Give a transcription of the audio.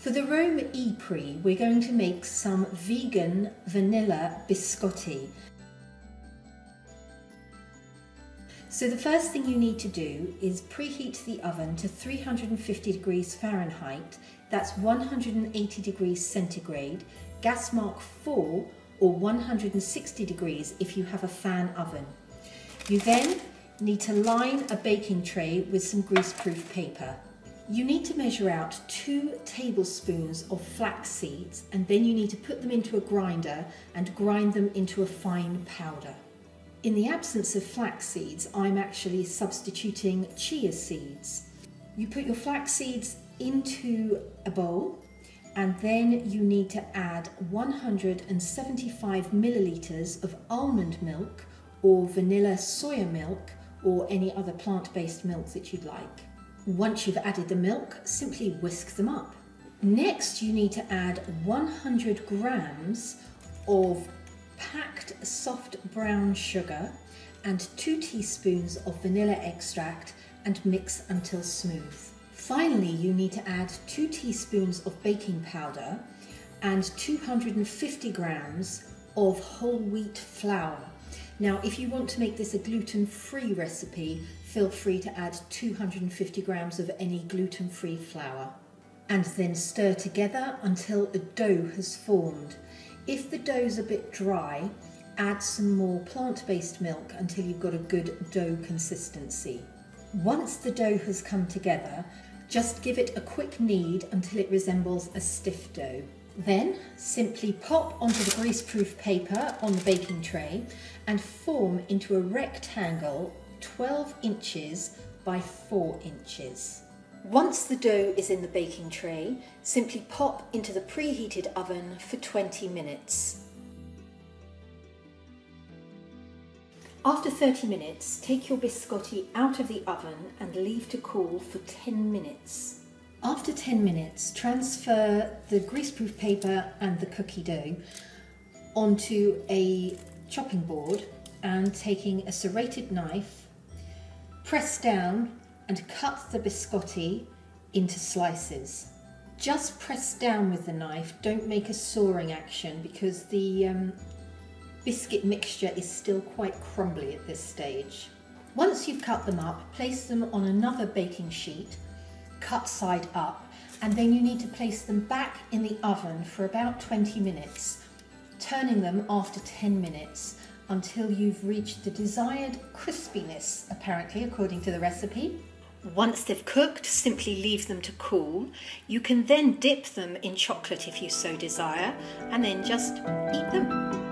For the Rome Ypres, we're going to make some vegan vanilla biscotti. So the first thing you need to do is preheat the oven to 350 degrees Fahrenheit, that's 180 degrees centigrade, gas mark 4 or 160 degrees if you have a fan oven. You then need to line a baking tray with some greaseproof paper. You need to measure out 2 tablespoons of flax seeds, and then you need to put them into a grinder and grind them into a fine powder. In the absence of flax seeds, I'm actually substituting chia seeds. You put your flax seeds into a bowl, and then you need to add 175 milliliters of almond milk or vanilla soya milk or any other plant-based milk that you'd like. Once you've added the milk, simply whisk them up. Next, you need to add 100 grams of packed soft brown sugar and 2 teaspoons of vanilla extract and mix until smooth. Finally, you need to add 2 teaspoons of baking powder and 250 grams of whole wheat flour. Now, if you want to make this a gluten-free recipe, feel free to add 250 grams of any gluten-free flour. And then stir together until a dough has formed. If the dough's a bit dry, add some more plant-based milk until you've got a good dough consistency. Once the dough has come together, just give it a quick knead until it resembles a stiff dough. Then simply pop onto the greaseproof paper on the baking tray and form into a rectangle 12 inches by 4 inches. Once the dough is in the baking tray, simply pop into the preheated oven for 20 minutes. After 30 minutes, take your biscotti out of the oven and leave to cool for 10 minutes. After 10 minutes, transfer the greaseproof paper and the cookie dough onto a chopping board and, taking a serrated knife, press down and cut the biscotti into slices. Just press down with the knife, don't make a sawing action because the biscuit mixture is still quite crumbly at this stage. Once you've cut them up, place them on another baking sheet, cut side up, and then you need to place them back in the oven for about 20 minutes, turning them after 10 minutes until you've reached the desired crispiness, apparently, according to the recipe. Once they've cooked, simply leave them to cool. You can then dip them in chocolate if you so desire, and then just eat them.